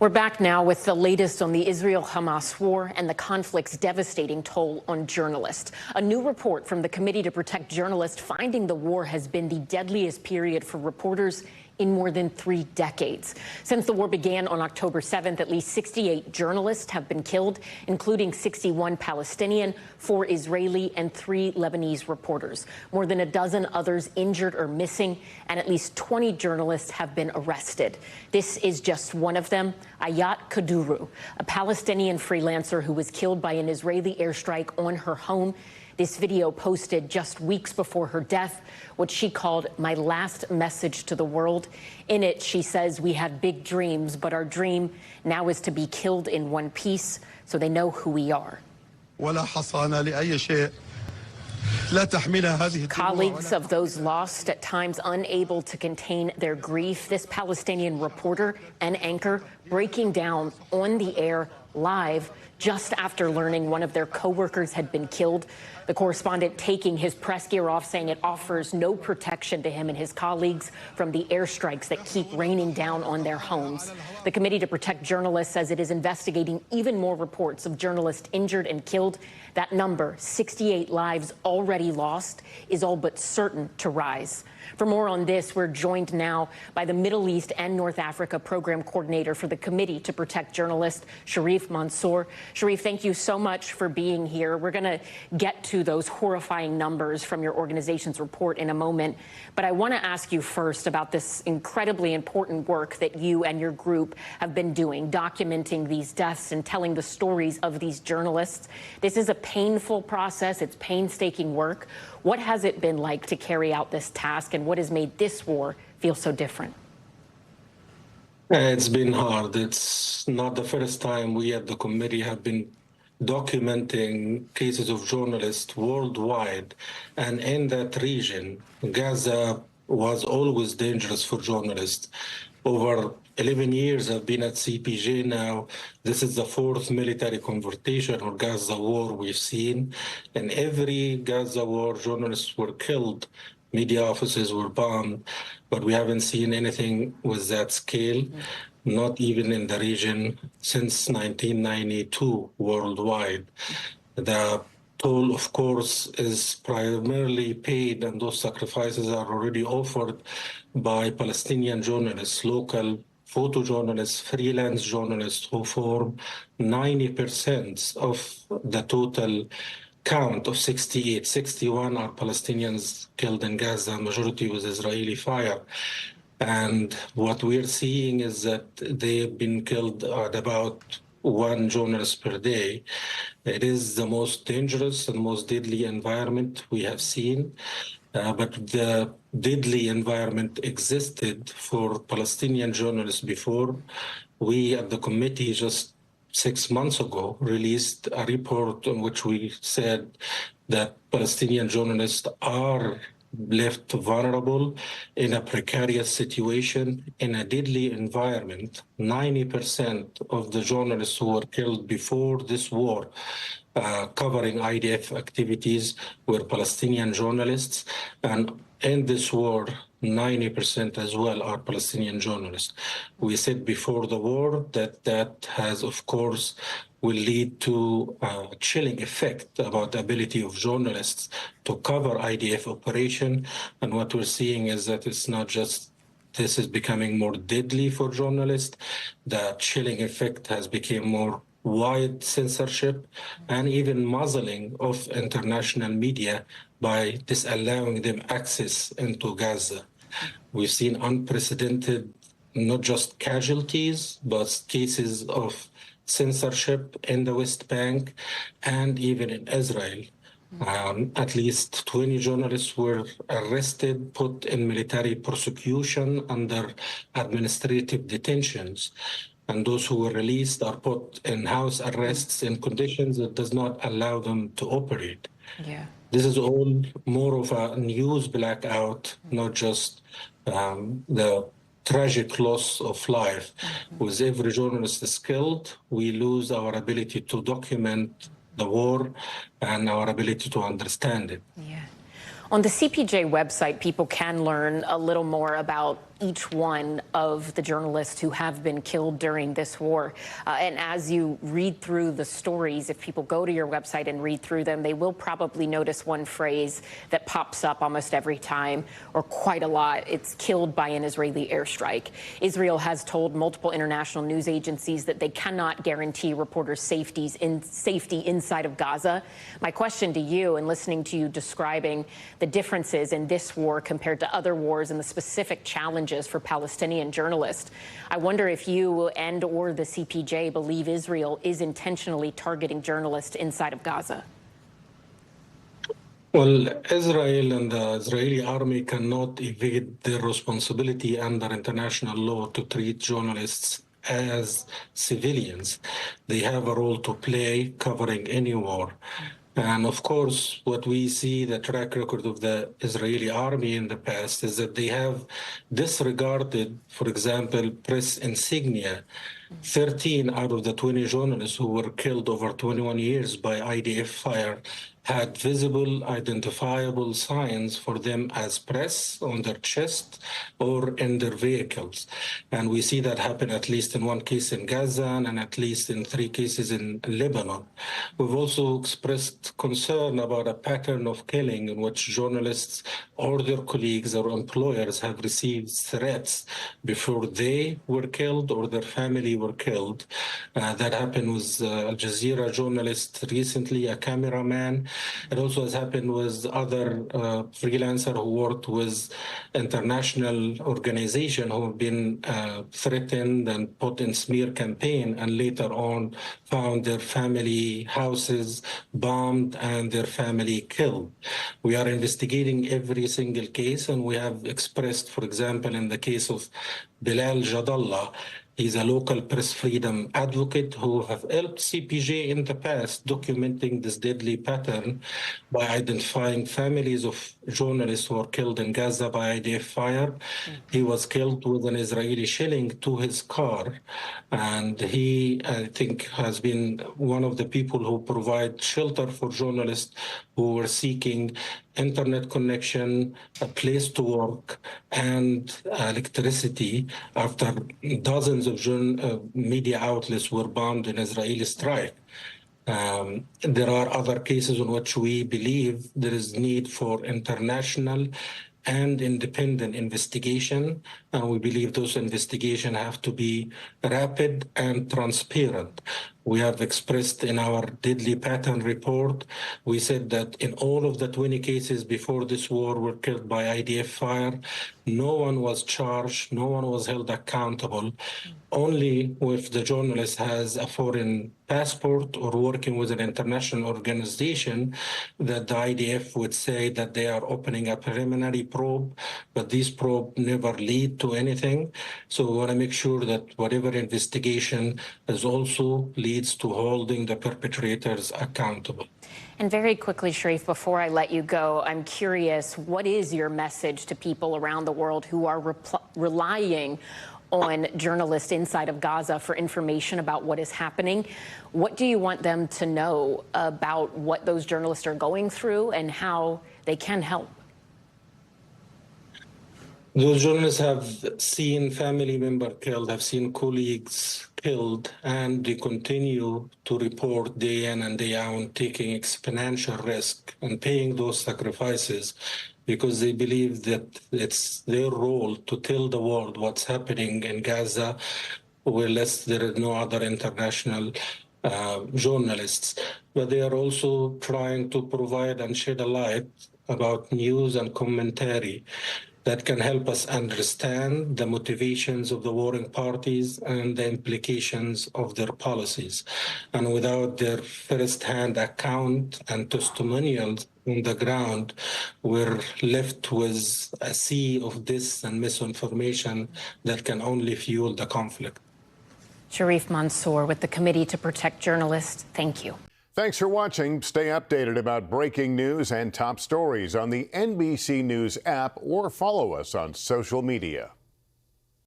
We're back now with the latest on the Israel-Hamas war and the conflict's devastating toll on journalists. A new report from the Committee to Protect Journalists finding the war has been the deadliest period for reporters in more than 3 decades. Since the war began on October 7th, at least 68 journalists have been killed, including 61 Palestinian, 4 Israeli, and 3 Lebanese reporters. More than a dozen others injured or missing, and at least 20 journalists have been arrested. This is just one of them, Ayat Kaduru, a Palestinian freelancer who was killed by an Israeli airstrike on her home. This video posted just weeks before her death, what she called my last message to the world. In it, she says, we had big dreams, but our dream now is to be killed in one piece so they know who we are. Colleagues of those lost, at times unable to contain their grief. This Palestinian reporter and anchor breaking down on the air live just after learning one of their co-workers had been killed. The correspondent taking his press gear off, saying it offers no protection to him and his colleagues from the airstrikes that keep raining down on their homes. The Committee to Protect Journalists says it is investigating even more reports of journalists injured and killed. That number, 68 lives already lost, is all but certain to rise. For more on this, we're joined now by the Middle East and North Africa Program Coordinator for the Committee to Protect Journalists, Sherif Mansour. Sherif, thank you so much for being here. We're going to get to those horrifying numbers from your organization's report in a moment. But I want to ask you first about this incredibly important work that you and your group have been doing, documenting these deaths and telling the stories of these journalists. This is a painful process. It's painstaking work. What has it been like to carry out this task, and what has made this war feel so different? It's been hard. It's not the first time we at the committee have been documenting cases of journalists worldwide. And in that region, Gaza was always dangerous for journalists. Over 11 years I've been at CPJ now. This is the 4th military confrontation or Gaza war we've seen. In every Gaza war, journalists were killed, media offices were bombed, but we haven't seen anything with that scale, not even in the region since 1992 worldwide. The toll, of course, is primarily paid, and those sacrifices are already offered by Palestinian journalists, local photojournalists, freelance journalists who form 90% of the total count of 68. 61 are Palestinians killed in Gaza, majority was Israeli fire. And what we're seeing is that they've been killed at about 1 journalist per day. It is the most dangerous and most deadly environment we have seen. But the deadly environment existed for Palestinian journalists before. We at the committee just 6 months ago released a report in which we said that Palestinian journalists are left vulnerable in a precarious situation in a deadly environment. 90% of the journalists who were killed before this war covering IDF activities were Palestinian journalists, and in this war 90% as well are Palestinian journalists. We said before the war that has, of course, will lead to a chilling effect about the ability of journalists to cover IDF operation. And what we're seeing is that it's not just this is becoming more deadly for journalists. The chilling effect has become more wide censorship and even muzzling of international media by disallowing them access into Gaza. We've seen unprecedented, not just casualties, but cases of censorship in the West Bank and even in Israel. At least 20 journalists were arrested, put in military prosecution under administrative detentions. And those who were released are put in house arrests in conditions that does not allow them to operate. Yeah. This is all more of a news blackout, not just the tragic loss of life. With every journalist is killed, we lose our ability to document the war and our ability to understand it. Yeah. On the CPJ website, people can learn a little more about each one of the journalists who have been killed during this war. And as you read through the stories, if people go to your website and read through them, they will probably notice one phrase that pops up almost every time, or quite a lot. It's killed by an Israeli airstrike. Israel has told multiple international news agencies that they cannot guarantee reporters' safety inside of Gaza. My question to you, and listening to you describing the differences in this war compared to other wars and the specific challenges for Palestinian journalists, I wonder if you and or the CPJ believe Israel is intentionally targeting journalists inside of Gaza. Well, Israel and the Israeli army cannot evade their responsibility under international law to treat journalists as civilians. They have a role to play covering any war. And of course, what we see, the track record of the Israeli army in the past, is that they have disregarded, for example, press insignia. 13 out of the 20 journalists who were killed over 21 years by IDF fire had visible, identifiable signs for them as press on their chest or in their vehicles. And we see that happen at least in one case in Gaza and at least in 3 cases in Lebanon. We've also expressed concern about a pattern of killing in which journalists or their colleagues or employers have received threats before they were killed or their family were killed. That happened with Al Jazeera journalist recently, a cameraman. It also has happened with other freelancers who worked with international organizations who have been threatened and put in smear campaign and later on found their family houses bombed and their family killed. We are investigating every single case, and we have expressed, for example, in the case of Bilal Jadallah, he's a local press freedom advocate who have helped CPJ in the past documenting this deadly pattern by identifying families of journalists who were killed in Gaza by IDF fire. He was killed with an Israeli shelling to his car. And he, I think, has been one of the people who provide shelter for journalists who were seeking internet connection, a place to work, and electricity after dozens of media outlets were bombed in Israeli strike. There are other cases in which we believe there is need for international and independent investigation, and we believe those investigations have to be rapid and transparent. We have expressed in our deadly pattern report, we said that in all of the 20 cases before this war were killed by IDF fire, no one was charged, no one was held accountable. Only if the journalist has a foreign passport or working with an international organization that the IDF would say that they are opening a preliminary probe, but these probes never lead to anything. So we want to make sure that whatever investigation is also leads to holding the perpetrators accountable. And very quickly, Sherif, before I let you go, I'm curious, what is your message to people around the world who are relying on journalists inside of Gaza for information about what is happening? What do you want them to know about what those journalists are going through and how they can help? Those journalists have seen family members killed, have seen colleagues killed, and they continue to report day in and day out, taking exponential risk and paying those sacrifices because they believe that it's their role to tell the world what's happening in Gaza, unless there is no other international journalists. But they are also trying to provide and shed a light about news and commentary that can help us understand the motivations of the warring parties and the implications of their policies. And without their first-hand account and testimonials on the ground, we're left with a sea of dis and misinformation that can only fuel the conflict. Sherif Mansour with the Committee to Protect Journalists, thank you. Thanks for watching. Stay updated about breaking news and top stories on the NBC News app or follow us on social media.